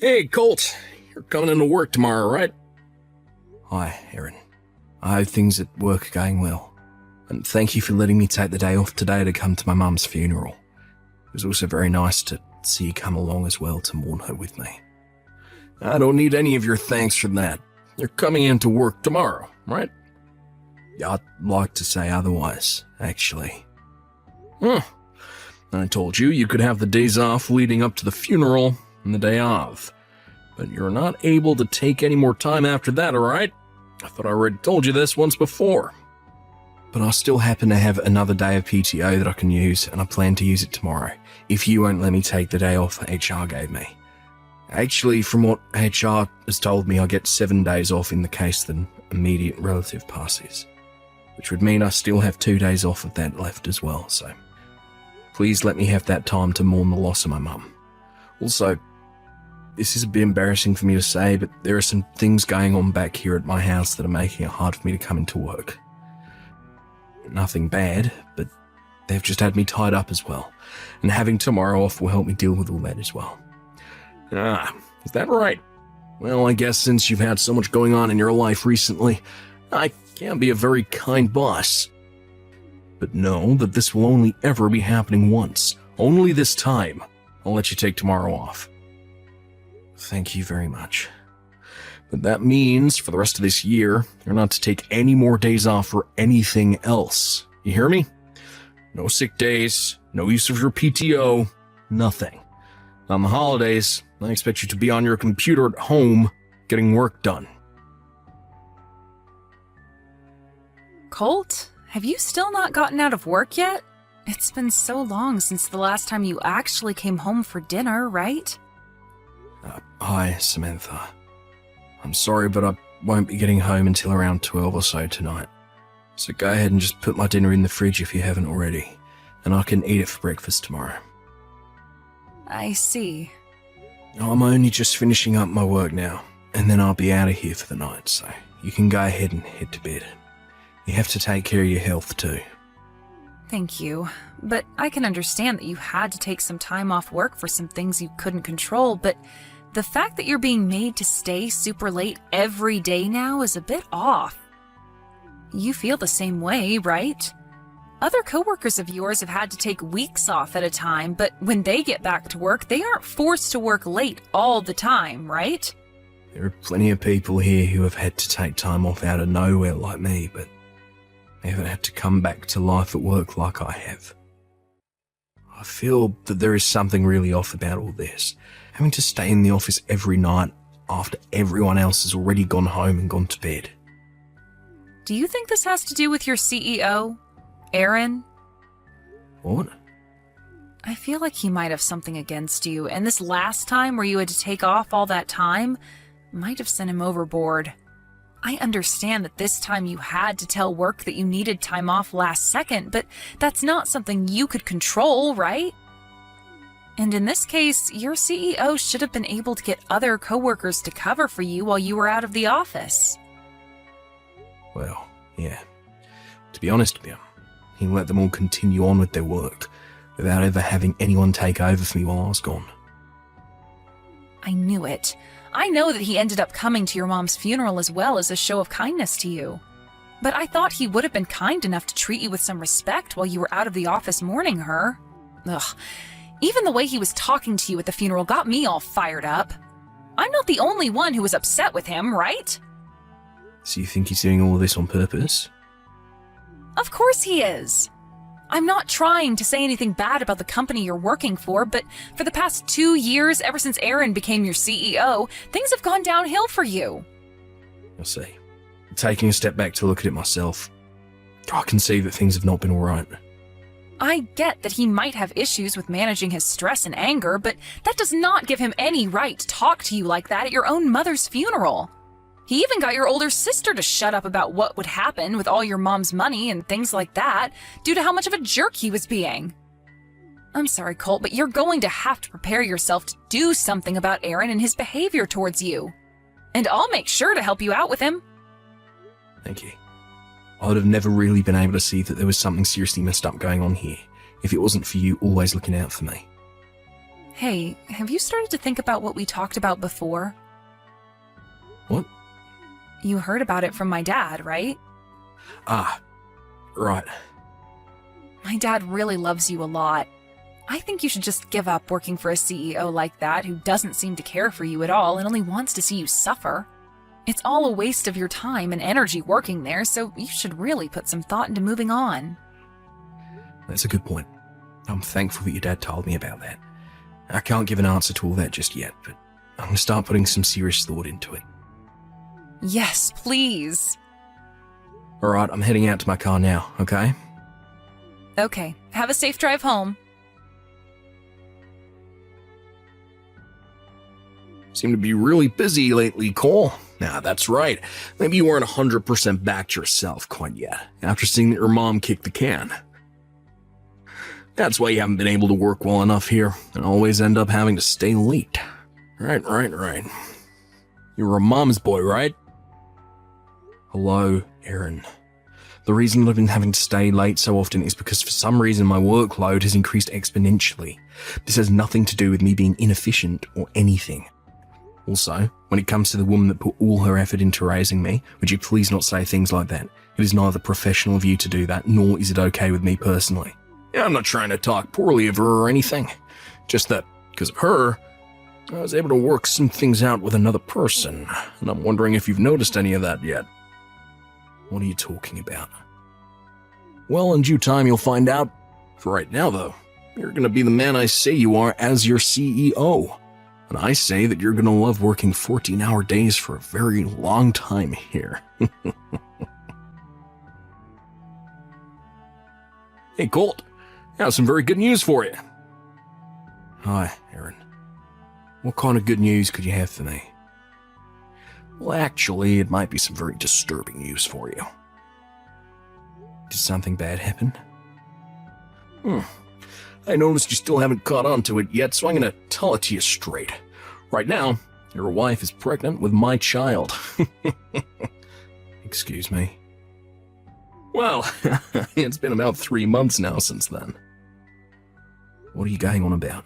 Hey, Colt. You're coming into work tomorrow, right? Hi, Aaron. I hope things at work are going well. And thank you for letting me take the day off today to come to my mum's funeral. It was also very nice to see you come along as well to mourn her with me. I don't need any of your thanks for that. You're coming into work tomorrow, right? I'd like to say otherwise, actually. I told you you could have the days off leading up to the funeral and the day of. But you're not able to take any more time after that, alright? I thought I already told you this once before. But I still happen to have another day of PTO that I can use, and I plan to use it tomorrow, if you won't let me take the day off HR gave me. Actually, from what HR has told me, I get 7 days off in the case that an immediate relative passes, which would mean I still have 2 days off of that left as well, so please let me have that time to mourn the loss of my mum. Also, this is a bit embarrassing for me to say, but there are some things going on back here at my house that are making it hard for me to come into work. Nothing bad, but they've just had me tied up as well, and having tomorrow off will help me deal with all that as well. Is that right? Well, I guess since you've had so much going on in your life recently, I can't be a very kind boss. But know that this will only ever be happening once. Only this time. I'll let you take tomorrow off. Thank you very much. But that means, for the rest of this year, you're not to take any more days off for anything else. You hear me? No sick days, no use of your PTO, nothing. On the holidays, I expect you to be on your computer at home, getting work done. Colt, have you still not gotten out of work yet? It's been so long since the last time you actually came home for dinner, right? Hi, Samantha. I'm sorry, but I won't be getting home until around 12 or so tonight. So go ahead and just put my dinner in the fridge if you haven't already, and I can eat it for breakfast tomorrow. I see. I'm only just finishing up my work now, and then I'll be out of here for the night, so you can go ahead and head to bed. You have to take care of your health too. Thank you. But I can understand that you had to take some time off work for some things you couldn't control, but the fact that you're being made to stay super late every day now is a bit off. You feel the same way, right? Other coworkers of yours have had to take weeks off at a time, but when they get back to work, they aren't forced to work late all the time, right? There are plenty of people here who have had to take time off out of nowhere like me, but they haven't had to come back to life at work like I have. I feel that there is something really off about all this. Having to stay in the office every night after everyone else has already gone home and gone to bed. Do you think this has to do with your CEO, Aaron? What? I feel like he might have something against you, and this last time where you had to take off all that time might have sent him overboard. I understand that this time you had to tell work that you needed time off last second, but that's not something you could control, right? And in this case, your CEO should have been able to get other coworkers to cover for you while you were out of the office. Well, yeah. To be honest with you, he let them all continue on with their work without ever having anyone take over for me while I was gone. I knew it. I know that he ended up coming to your mom's funeral as well as a show of kindness to you. But I thought he would have been kind enough to treat you with some respect while you were out of the office mourning her. Ugh. Even the way he was talking to you at the funeral got me all fired up. I'm not the only one who was upset with him, right? So you think he's doing all of this on purpose? Of course he is. I'm not trying to say anything bad about the company you're working for, but for the past 2 years, ever since Aaron became your CEO, things have gone downhill for you. I see. Taking a step back to look at it myself, I can see that things have not been alright. I get that he might have issues with managing his stress and anger, but that does not give him any right to talk to you like that at your own mother's funeral. He even got your older sister to shut up about what would happen with all your mom's money and things like that, due to how much of a jerk he was being. I'm sorry, Colt, but you're going to have to prepare yourself to do something about Aaron and his behavior towards you. And I'll make sure to help you out with him. Thank you. I would have never really been able to see that there was something seriously messed up going on here if it wasn't for you always looking out for me. Hey, have you started to think about what we talked about before? What? You heard about it from my dad, right? Ah, right. My dad really loves you a lot. I think you should just give up working for a CEO like that who doesn't seem to care for you at all and only wants to see you suffer. It's all a waste of your time and energy working there, so you should really put some thought into moving on. That's a good point. I'm thankful that your dad told me about that. I can't give an answer to all that just yet, but I'm going to start putting some serious thought into it. Yes, please. Alright, I'm heading out to my car now, okay? Okay, have a safe drive home. Seem to be really busy lately, Cole. Nah, that's right. Maybe you weren't 100% back to yourself quite yet, after seeing that your mom kicked the can. That's why you haven't been able to work well enough here, and always end up having to stay late. Right. You're a mom's boy, right? Hello, Aaron. The reason I've been having to stay late so often is because for some reason my workload has increased exponentially. This has nothing to do with me being inefficient or anything. Also, when it comes to the woman that put all her effort into raising me, would you please not say things like that? It is neither professional of you to do that, nor is it okay with me personally. Yeah, I'm not trying to talk poorly of her or anything. Just that, because of her, I was able to work some things out with another person, and I'm wondering if you've noticed any of that yet. What are you talking about? Well, in due time you'll find out. For right now, though, you're going to be the man I say you are as your CEO. And I say that you're going to love working 14-hour days for a very long time here. Hey, Colt. I have some very good news for you. Hi, Aaron. What kind of good news could you have for me? Well, actually, it might be some very disturbing news for you. Did something bad happen? I noticed you still haven't caught on to it yet, so I'm going to tell it to you straight. Right now, your wife is pregnant with my child. Excuse me? Well, it's been about 3 months now since then. What are you going on about?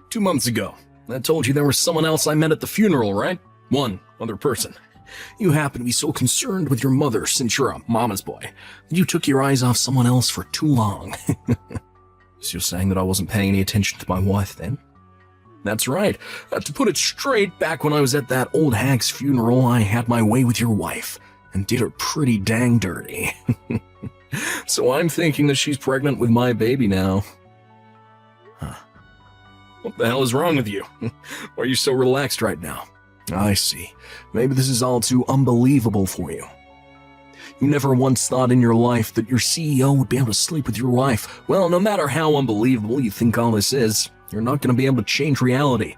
2 months ago, I told you there was someone else I met at the funeral, right? One other person. You happen to be so concerned with your mother since you're a mama's boy that you took your eyes off someone else for too long. So you're saying that I wasn't paying any attention to my wife then? That's right. To put it straight, back when I was at that old hag's funeral, I had my way with your wife and did her pretty dang dirty. So I'm thinking that she's pregnant with my baby now. Huh. What the hell is wrong with you? Why are you so relaxed right now? I see. Maybe this is all too unbelievable for you. You never once thought in your life that your CEO would be able to sleep with your wife. Well, no matter how unbelievable you think all this is, you're not going to be able to change reality.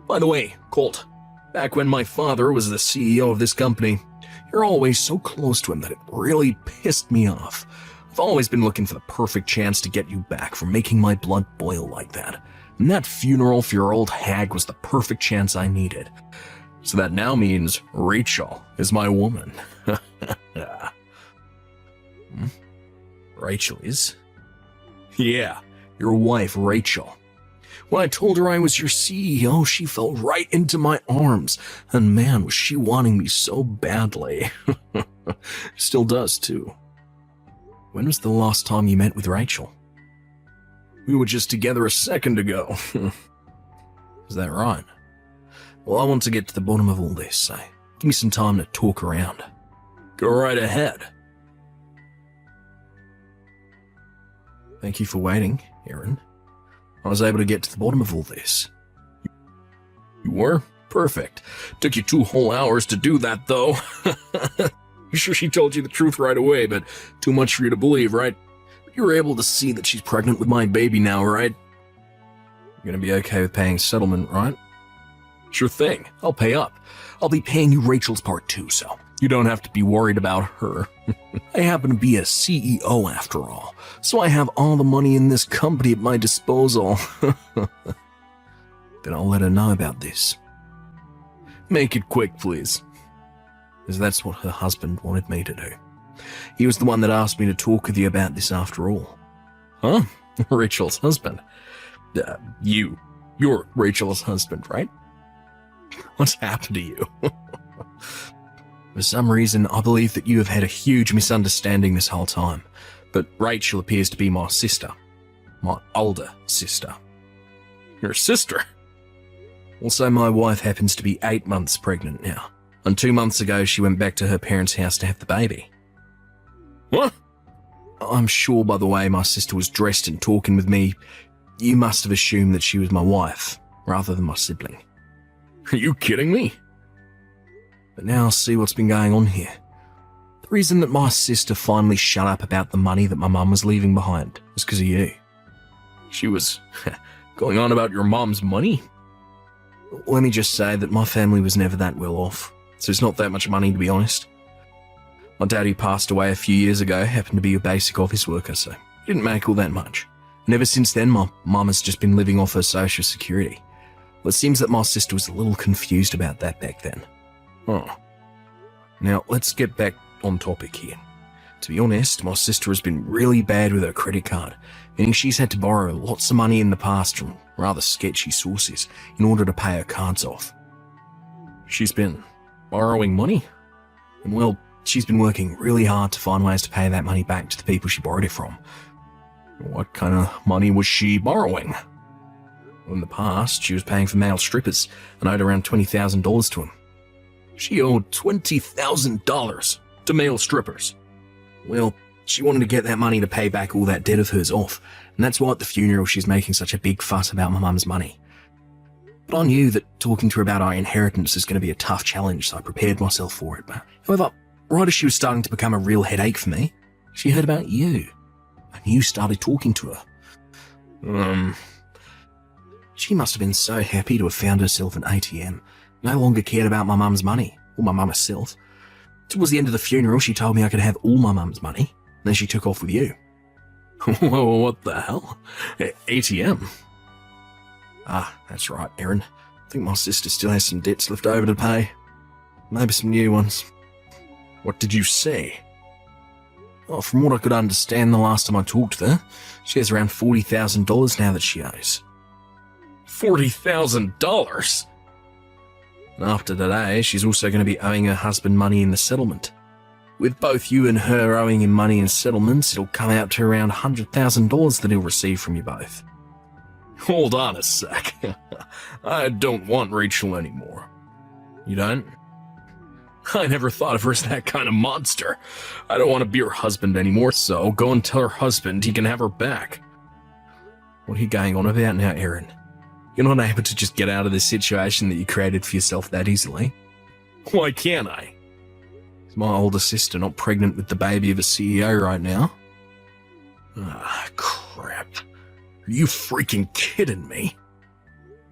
By the way, Colt, back when my father was the CEO of this company, you're always so close to him that it really pissed me off. I've always been looking for the perfect chance to get you back for making my blood boil like that. And that funeral for your old hag was the perfect chance I needed. So that now means Rachel is my woman. Rachel is? Yeah, your wife, Rachel. When I told her I was your CEO, she fell right into my arms. And man, was she wanting me so badly. Still does, too. When was the last time you met with Rachel? We were just together a second ago. Is that right? Well, I want to get to the bottom of all this, so give me some time to talk around. Go right ahead. Thank you for waiting, Aaron. I was able to get to the bottom of all this. You were? Perfect. Took you 2 whole hours to do that, though. I'm sure she told you the truth right away, but too much for you to believe, right? You were able to see that she's pregnant with my baby now, right? You're gonna be okay with paying settlement, right? Sure thing. I'll pay up. I'll be paying you Rachel's part too, so you don't have to be worried about her. I happen to be a CEO after all, so I have all the money in this company at my disposal. Then I'll let her know about this. Make it quick, please. Because that's what her husband wanted me to do. He was the one that asked me to talk with you about this after all. Huh? Rachel's husband? You You're Rachel's husband, right? What's happened to you? For some reason, I believe that you have had a huge misunderstanding this whole time, but Rachel appears to be my sister. My older sister. Your sister? Also, my wife happens to be 8 months pregnant now, and 2 months ago she went back to her parents' house to have the baby. What? I'm sure by the way my sister was dressed and talking with me, you must have assumed that she was my wife, rather than my sibling. Are you kidding me? But now I'll see what's been going on here. The reason that my sister finally shut up about the money that my mum was leaving behind was because of you. She was going on about your mom's money? Let me just say that my family was never that well off, so it's not that much money to be honest. My dad, who passed away a few years ago, happened to be a basic office worker, so he didn't make all that much. And ever since then, my mum has just been living off her social security. Well, it seems that my sister was a little confused about that back then. Oh. Now, let's get back on topic here. To be honest, my sister has been really bad with her credit card, meaning she's had to borrow lots of money in the past from rather sketchy sources in order to pay her cards off. She's been borrowing money? And well, she's been working really hard to find ways to pay that money back to the people she borrowed it from. What kind of money was she borrowing? In the past, she was paying for male strippers and owed around $20,000 to them. She owed $20,000 to male strippers. Well, she wanted to get that money to pay back all that debt of hers off, and that's why at the funeral she's making such a big fuss about my mum's money. But I knew that talking to her about our inheritance is going to be a tough challenge, so I prepared myself for it. But however, right as she was starting to become a real headache for me, she heard about you, and you started talking to her. She must have been so happy to have found herself an ATM, no longer cared about my mum's money, or my mum herself. Towards the end of the funeral, she told me I could have all my mum's money, and then she took off with you. Whoa, what the hell? ATM? Ah, that's right, Erin. I think my sister still has some debts left over to pay. Maybe some new ones. What did you say? Oh, from what I could understand the last time I talked to her, she has around $40,000 now that she owes. $40,000? And after today, she's also going to be owing her husband money in the settlement. With both you and her owing him money in settlements, it'll come out to around $100,000 that he'll receive from you both. Hold on a sec. I don't want Rachel anymore. You don't? I never thought of her as that kind of monster. I don't want to be her husband anymore, so go and tell her husband he can have her back. What are you going on about now, Erin? You're not able to just get out of this situation that you created for yourself that easily. Why can't I? Is my older sister not pregnant with the baby of a CEO right now? Ah, crap. Are you freaking kidding me?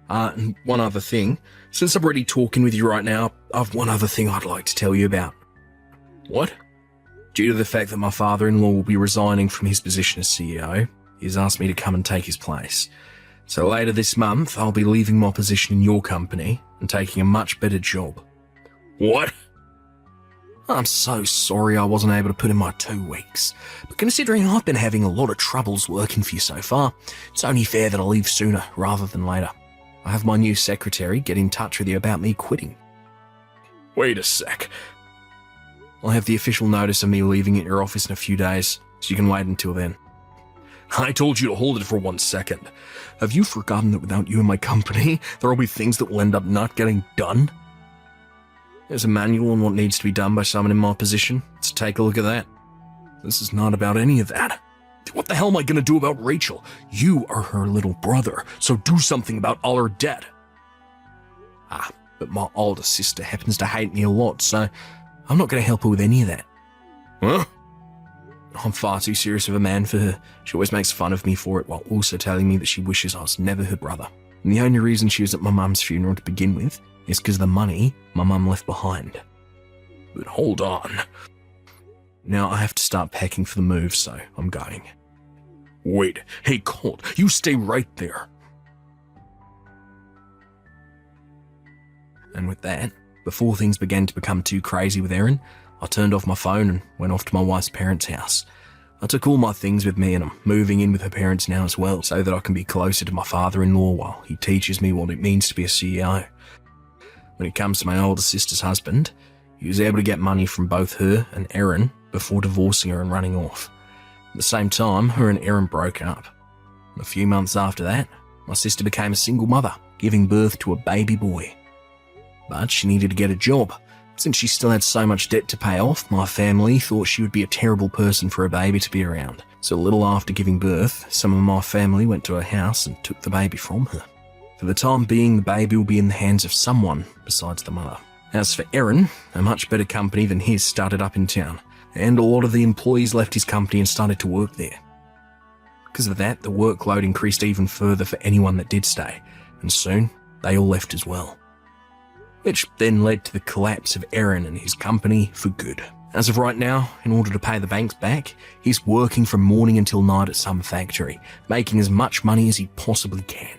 And one other thing. Since I'm already talking with you right now, I've one other thing I'd like to tell you about. What? Due to the fact that my father-in-law will be resigning from his position as CEO, he's asked me to come and take his place. So later this month, I'll be leaving my position in your company and taking a much better job. What? I'm so sorry I wasn't able to put in my 2 weeks, but considering I've been having a lot of troubles working for you so far, it's only fair that I leave sooner rather than later. I have my new secretary get in touch with you about me quitting. Wait a sec. I'll have the official notice of me leaving at your office in a few days, so you can wait until then. I told you to hold it for 1 second. Have you forgotten that without you in my company, there will be things that will end up not getting done? There's a manual on what needs to be done by someone in my position, so take a look at that. This is not about any of that. What the hell am I going to do about Rachel? You are her little brother, so do something about all her debt. Ah, but my older sister happens to hate me a lot, so I'm not going to help her with any of that. Huh? I'm far too serious of a man for her. She always makes fun of me for it while also telling me that she wishes I was never her brother. And the only reason she was at my mum's funeral to begin with is because of the money my mum left behind. But hold on. Now I have to start packing for the move, so I'm going. Wait, hey Colt, you stay right there. And with that, before things began to become too crazy with Erin, I turned off my phone and went off to my wife's parents' house. I took all my things with me and I'm moving in with her parents now as well, so that I can be closer to my father-in-law while he teaches me what it means to be a CEO. When it comes to my older sister's husband, he was able to get money from both her and Erin before divorcing her and running off. At the same time, her and Erin broke up. A few months after that, my sister became a single mother, giving birth to a baby boy. But she needed to get a job. Since she still had so much debt to pay off, my family thought she would be a terrible person for a baby to be around. So a little after giving birth, some of my family went to her house and took the baby from her. For the time being, the baby will be in the hands of someone besides the mother. As for Erin, a much better company than his started up in town, and a lot of the employees left his company and started to work there. Because of that, the workload increased even further for anyone that did stay, and soon they all left as well. Which then led to the collapse of Erin and his company for good. As of right now, in order to pay the banks back, he's working from morning until night at some factory, making as much money as he possibly can.